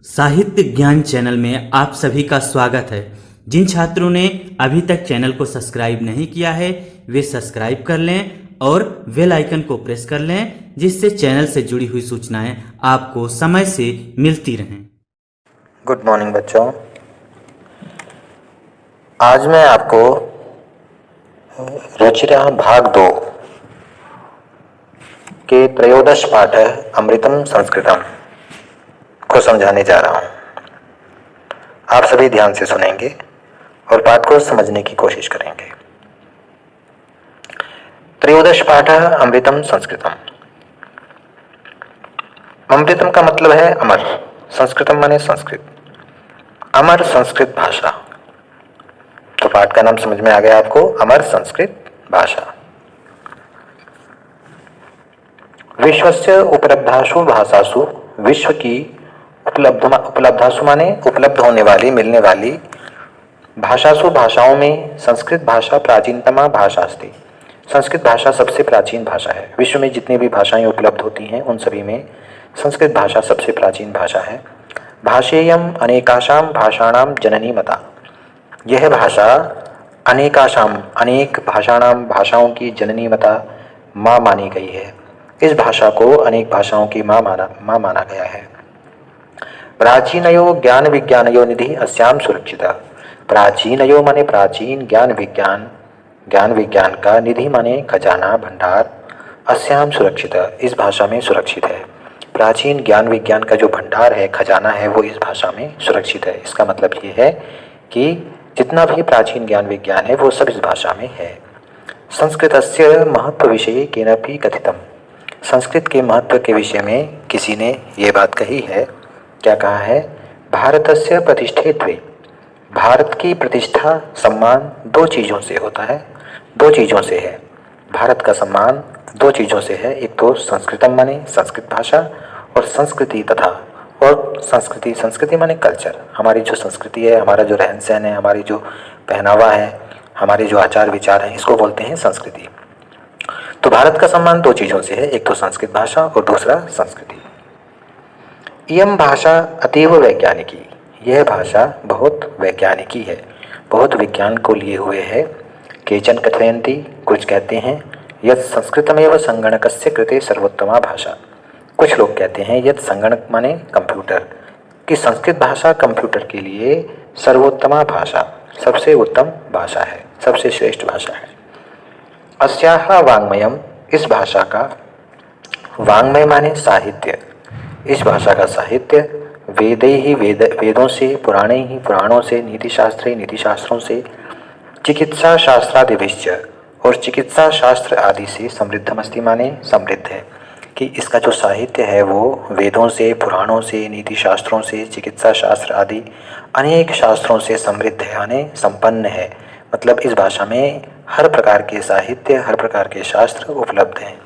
साहित्य ज्ञान चैनल में आप सभी का स्वागत है। जिन छात्रों ने अभी तक चैनल को सब्सक्राइब नहीं किया है वे सब्सक्राइब कर लें और बेल आइकन को प्रेस कर लें, जिससे चैनल से जुड़ी हुई सूचनाएं आपको समय से मिलती रहें। गुड मॉर्निंग बच्चों। आज मैं आपको रुचिरा भाग 2 के त्रयोदश पाठ अमृतम संस्कृतम को समझाने जा रहा हूं। आप सभी ध्यान से सुनेंगे और पाठ को समझने की कोशिश करेंगे। त्रयोदश पाठ अमृतम संस्कृतम। अमृतम का मतलब है अमर, संस्कृतम माने संस्कृत, अमर संस्कृत भाषा। तो पाठ का नाम समझ में आ गया आपको, अमर संस्कृत भाषा। विश्वस्य उपलब्धासु भाषासु, विश्व की उपलब्धासु माने उपलब्ध होने वाली, मिलने वाली, भाषासु भाषाओं में संस्कृत भाषा प्राचीनतमा भाषा अस्ति। संस्कृत भाषा सबसे प्राचीन भाषा है। विश्व में जितनी भी भाषाएं उपलब्ध होती हैं उन सभी में संस्कृत भाषा सबसे प्राचीन भाषा है। भाषेयम अनेकाशाम भाषाणाम जननी मता। यह भाषा अनेकाशाम, अनेक भाषाणाम, भाषाओं की जननी मता, माँ मानी गई है। इस भाषा को अनेक भाषाओं की माँ माना गया है। प्राचीनयो ज्ञान विज्ञानयो निधि अस्याम सुरक्षिता। प्राचीनयो माने प्राचीन, ज्ञान विज्ञान, ज्ञान विज्ञान का, निधि माने खजाना, भंडार, अस्याम सुरक्षिता, इस भाषा में सुरक्षित है। प्राचीन ज्ञान विज्ञान का जो भंडार है, खजाना है, वो इस भाषा में सुरक्षित है। इसका मतलब ये है कि जितना भी प्राचीन ज्ञान विज्ञान है वो सब इस भाषा में है। संस्कृतस्य महत्व विषये केनापि कथितम। संस्कृत के महत्व के विषय में किसी ने ये बात कही है। क्या कहा है? भारतस्य प्रतिष्ठेत्वे। भारत की प्रतिष्ठा, सम्मान दो चीज़ों से होता है, दो चीज़ों से है। भारत का सम्मान दो चीज़ों से है। एक तो संस्कृतम माने संस्कृत भाषा, और संस्कृति तथा, और संस्कृति, संस्कृति माने कल्चर। हमारी जो संस्कृति है, हमारा जो रहन सहन है, हमारी जो पहनावा है, हमारे जो आचार विचार हैं, इसको बोलते हैं संस्कृति। तो भारत का सम्मान दो चीज़ों से है, एक तो संस्कृत भाषा और दूसरा संस्कृति। इयम भाषा अतीव वैज्ञानिकी। यह भाषा बहुत वैज्ञानिकी है, बहुत विज्ञान को लिए हुए है। केचन कथयन्ति, कुछ कहते हैं, यत् संस्कृतमेव संगणकस्य कृते सर्वोत्तमा भाषा। कुछ लोग कहते हैं यत् संगणक माने कंप्यूटर, कि संस्कृत भाषा कंप्यूटर के लिए सर्वोत्तमा भाषा, सबसे उत्तम भाषा है, सबसे श्रेष्ठ भाषा है। अस्याः वाङ्मयम, इस भाषा का, वाङ्मय माने साहित्य, इस भाषा का साहित्य, वेदै ही वेदों से, पुराणे ही पुराणों से, नीतिशास्त्रे नीतिशास्त्रों से, चिकित्सा शास्त्रादिभिश्च, और चिकित्सा शास्त्र आदि से समृद्धमस्ति माने समृद्ध है। कि इसका जो साहित्य है वो वेदों से, पुराणों से, नीति शास्त्रों से, चिकित्सा शास्त्र आदि अनेक शास्त्रों से समृद्ध है, यानी संपन्न है। मतलब इस भाषा में हर प्रकार के साहित्य, हर प्रकार के शास्त्र उपलब्ध हैं।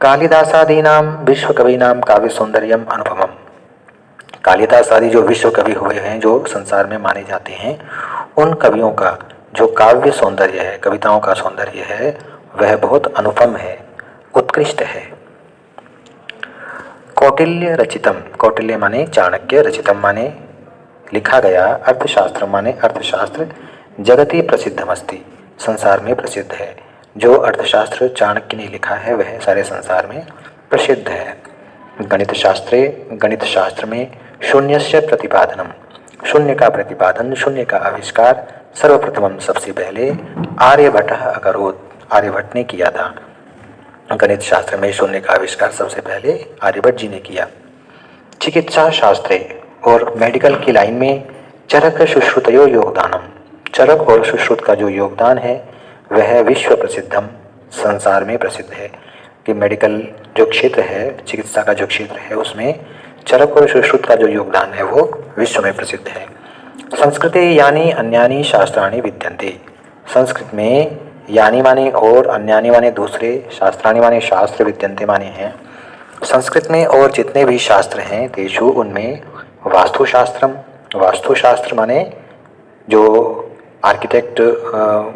कालिदासादीनाम विश्व कवीनाम काव्य सौंदर्यम अनुपमम। कालिदास आदि जो विश्व कवि हुए हैं, जो संसार में माने जाते हैं, उन कवियों का जो काव्य सौंदर्य है, कविताओं का सौंदर्य है, वह बहुत अनुपम है, उत्कृष्ट है। कौटिल्य रचितम, कौटिल्य माने चाणक्य, रचितम माने लिखा गया, अर्थशास्त्र माने अर्थशास्त्र, जगति प्रसिद्धमस्ति, संसार में प्रसिद्ध है। जो अर्थशास्त्र चाणक्य ने लिखा है वह सारे संसार में प्रसिद्ध है। गणित शास्त्रे, गणित शास्त्र में शून्यस्य प्रतिपादनम, शून्य का प्रतिपादन, शून्य का आविष्कार, सर्वप्रथमम सबसे पहले आर्यभट्टः अकरोत्, आर्यभट्ट ने किया था। गणित शास्त्र में शून्य का आविष्कार सबसे पहले आर्यभट्ट जी ने किया। चिकित्सा शास्त्रे, और मेडिकल की लाइन में चरक शुश्रुतयो योगदानम, चरक और सुश्रुत का जो योगदान है वह विश्व प्रसिद्धम, संसार में प्रसिद्ध है। कि मेडिकल जो क्षेत्र है, चिकित्सा का जो क्षेत्र है, उसमें चरक और सुश्रुत का जो योगदान है वो विश्व में प्रसिद्ध है। संस्कृते यानी अन्यानी शास्त्राणि विद्यन्ते। संस्कृत में यानी माने और, अन्यानी माने दूसरे, शास्त्राणि माने शास्त्र, विद्यन्ते माने हैं। संस्कृत में और जितने भी शास्त्र हैं, तेषु उनमें वास्तुशास्त्रम, वास्तुशास्त्र माने जो आर्किटेक्ट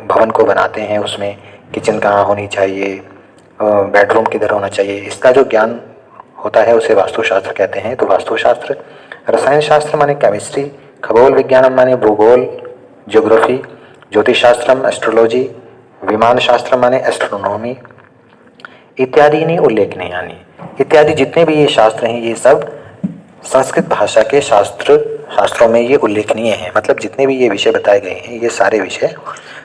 भवन को बनाते हैं, उसमें किचन कहाँ होनी चाहिए, बेडरूम किधर होना चाहिए, इसका जो ज्ञान होता है उसे वास्तुशास्त्र कहते हैं। तो वास्तुशास्त्र, रसायन शास्त्र माने केमिस्ट्री, खगोल विज्ञान माने भूगोल ज्योग्राफी, ज्योतिष शास्त्रम एस्ट्रोलॉजी, विमान शास्त्र माने एस्ट्रोनॉमी इत्यादि उल्लेखनीयानि। इत्यादि जितने भी ये शास्त्र हैं ये सब संस्कृत भाषा के शास्त्रों में ये उल्लेखनीय है। मतलब जितने भी ये विषय बताए गए हैं ये सारे विषय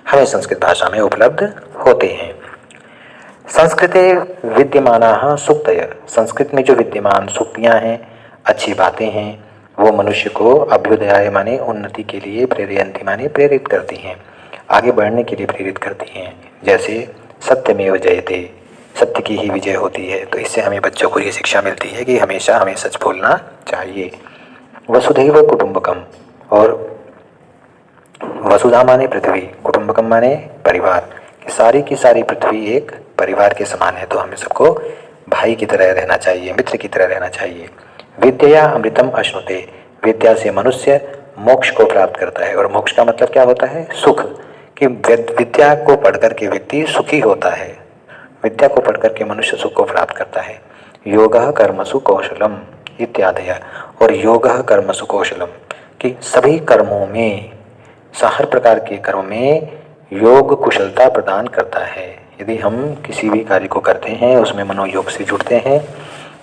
हमें संस्कृत भाषा में उपलब्ध होते हैं। संस्कृते विद्यमानाः सूक्तयः, संस्कृत में जो विद्यमान सूक्तियाँ हैं, अच्छी बातें हैं, वो मनुष्य को अभ्युदयाय माने उन्नति के लिए, प्रेरयन्ति माने प्रेरित करती हैं, आगे बढ़ने के लिए प्रेरित करती हैं। जैसे सत्यमेव जयते, सत्य की ही विजय होती है। तो इससे हमें बच्चों को ये शिक्षा मिलती है कि हमेशा हमें सच बोलना चाहिए। वसुधैव कुटुंबकम, और वसुधा माने पृथ्वी, कुटुंबकम माने परिवार, कि सारी की सारी पृथ्वी एक परिवार के समान है। तो हमें सबको भाई की तरह रहना चाहिए, मित्र की तरह रहना चाहिए। विद्या अमृतम अश्नुते, विद्या से मनुष्य मोक्ष को प्राप्त करता है। और मोक्ष का मतलब क्या होता है? सुख। कि विद्या को पढ़कर के व्यक्ति सुखी होता है, विद्या को पढ़कर के मनुष्य सुख को प्राप्त करता है। योगः कर्मसु कौशलम इत्यादि, और योगः कर्मसु कौशलम, कि सभी कर्मों में, हर प्रकार के कर्म में योग कुशलता प्रदान करता है। यदि हम किसी भी कार्य को करते हैं उसमें मनोयोग से जुड़ते हैं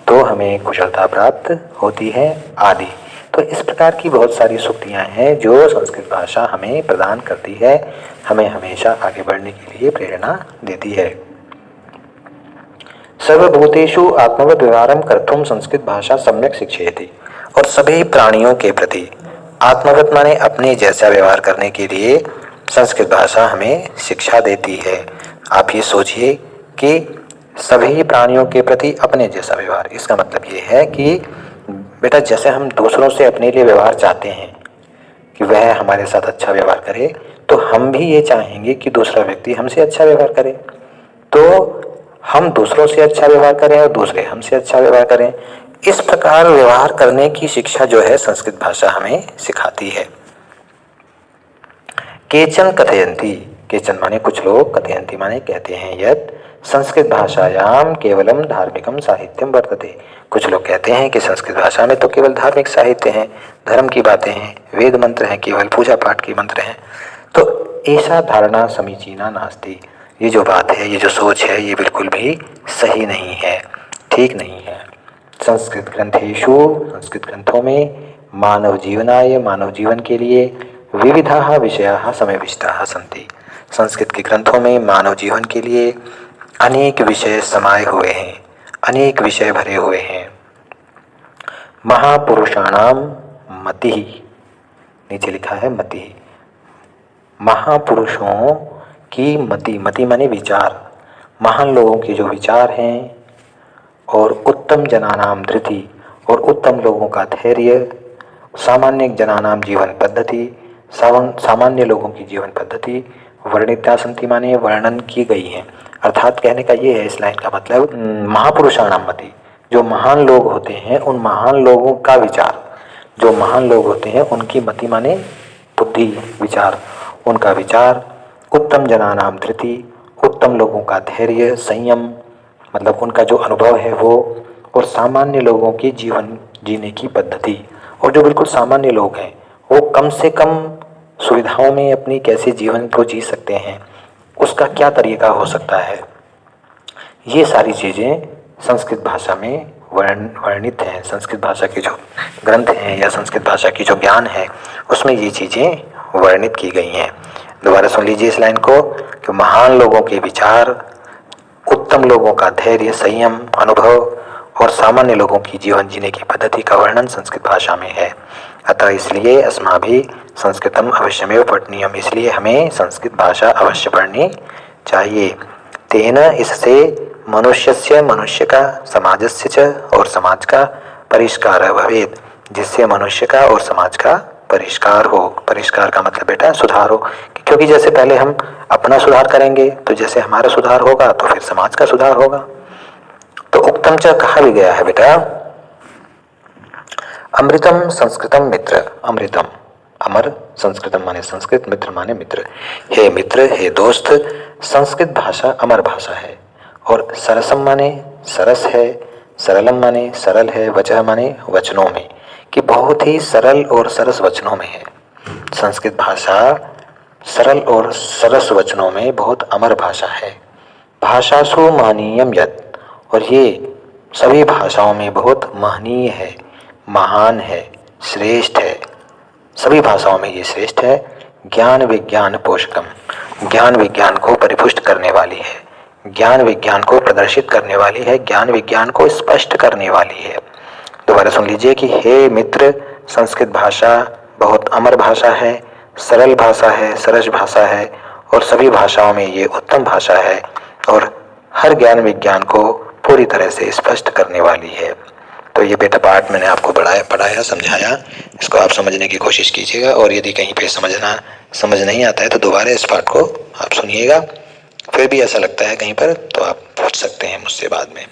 तो हमें कुशलता प्राप्त होती है आदि। तो इस प्रकार की बहुत सारी सूक्तियाँ हैं जो संस्कृत भाषा हमें प्रदान करती है, हमें हमेशा आगे बढ़ने के लिए प्रेरणा देती है। सर्वभूतेषु आत्मवत् व्यवहारं कर्तुं संस्कृत भाषा सम्यक शिक्षयति, और सभी प्राणियों के प्रति आत्मवत् माने अपने जैसा व्यवहार करने के लिए संस्कृत भाषा हमें शिक्षा देती है। आप ये सोचिए कि सभी प्राणियों के प्रति अपने जैसा व्यवहार, इसका मतलब ये है कि बेटा जैसे हम दूसरों से अपने लिए व्यवहार चाहते हैं कि वह हमारे साथ अच्छा व्यवहार करे, तो हम भी ये चाहेंगे कि दूसरा व्यक्ति हमसे अच्छा व्यवहार करे। तो हम दूसरों से अच्छा व्यवहार करें और दूसरे हमसे अच्छा व्यवहार करें। इस प्रकार व्यवहार करने की शिक्षा जो है संस्कृत भाषा हमें सिखाती है। केचन कथयन्ति, केचन माने कुछ लोग, कथयन्ति माने कहते हैं, यत् संस्कृत भाषायाम केवलम धार्मिकम साहित्यम वर्तते, कुछ लोग कहते हैं कि संस्कृत भाषा में तो केवल धार्मिक साहित्य हैं, धर्म की बातें हैं, वेद मंत्र हैं, केवल पूजा पाठ के मंत्र हैं। तो ऐसा धारणा समीचीना नास्ति, ये जो बात है, ये जो सोच है, ये बिल्कुल भी सही नहीं है, ठीक नहीं है। संस्कृत ग्रंथेषु, संस्कृत ग्रंथों में मानव जीवनाय, मानव जीवन के लिए विविधाः विषयाः समाविष्टाः सन्ति, संस्कृत के ग्रंथों में मानव जीवन के लिए अनेक विषय समाये हुए हैं, अनेक विषय भरे हुए हैं। महापुरुषाणाम मति, नीचे लिखा है मति, महापुरुषों की मति, मति माने विचार, महान लोगों के जो विचार हैं, और उत्तम जनानाम धृति, और उत्तम लोगों का धैर्य, सामान्य जनानाम जीवन पद्धति, सामान्य लोगों की जीवन पद्धति वर्णिता संति माने वर्णन की गई है। अर्थात कहने का ये है इस लाइन का मतलब, महापुरुषाणाम मति, जो महान लोग होते हैं उन महान लोगों का विचार, जो महान लोग होते हैं उनकी मति माने बुद्धि, विचार, उनका विचार, उत्तम जनानाम धृति, उत्तम लोगों का धैर्य, संयम, मतलब उनका जो अनुभव है वो, और सामान्य लोगों की जीवन जीने की पद्धति, और जो बिल्कुल सामान्य लोग हैं वो कम से कम सुविधाओं में अपनी कैसे जीवन को जी सकते हैं, उसका क्या तरीका हो सकता है, ये सारी चीज़ें संस्कृत भाषा में वर्णित हैं। संस्कृत भाषा के जो ग्रंथ हैं या संस्कृत भाषा की जो ज्ञान है उसमें ये चीज़ें वर्णित की गई हैं। दोबारा सुन लीजिए इस लाइन को, कि महान लोगों के विचार, उत्तम लोगों का धैर्य, संयम, अनुभव, और सामान्य लोगों की जीवन जीने की पद्धति का वर्णन संस्कृत भाषा में है। अतः इसलिए अस्माभिः संस्कृतम अवश्यमेव पठनीयम, इसलिए हमें संस्कृत भाषा अवश्य पढ़नी चाहिए। तेन, इससे मनुष्यस्य, मनुष्य का, समाजस्य च, और समाज का, परिष्कार भवेत्, जिससे मनुष्य का और समाज का परिष्कार हो। परिष्कार का मतलब बेटा सुधार हो, क्योंकि जैसे पहले हम अपना सुधार करेंगे तो जैसे हमारा सुधार होगा तो फिर समाज का सुधार होगा। तो उक्तम च कहा भी गया है बेटा, अमृतम संस्कृतम मित्र, अमृतम अमर, संस्कृतम माने संस्कृत, मित्र माने मित्र। हे मित्र, हे दोस्त, संस्कृत भाषा अमर भाषा है, और सरसम माने सरस है, सरलम माने सरल है, वचः माने वचनों में, कि बहुत ही सरल और सरस वचनों में है। संस्कृत भाषा सरल और सरस वचनों में बहुत अमर भाषा है। भाषासु महनीयम यत्, और ये सभी भाषाओं में बहुत महनीय है, महान है, श्रेष्ठ है। सभी भाषाओं में ये श्रेष्ठ है। ज्ञान विज्ञान पोषकम, ज्ञान विज्ञान को परिपुष्ट करने वाली है, ज्ञान विज्ञान को प्रदर्शित करने वाली है, ज्ञान विज्ञान को स्पष्ट करने वाली है। दोबारा सुन लीजिए कि हे मित्र, संस्कृत भाषा बहुत अमर भाषा है, सरल भाषा है, सरस भाषा है और सभी भाषाओं में ये उत्तम भाषा है और हर ज्ञान विज्ञान को पूरी तरह से स्पष्ट करने वाली है। तो ये बेटा पाठ मैंने आपको पढ़ाया समझाया, इसको आप समझने की कोशिश कीजिएगा और यदि कहीं पे समझ नहीं आता है तो दोबारा इस पाठ को आप सुनिएगा। फिर भी ऐसा लगता है कहीं पर तो आप पूछ सकते हैं मुझसे बाद में।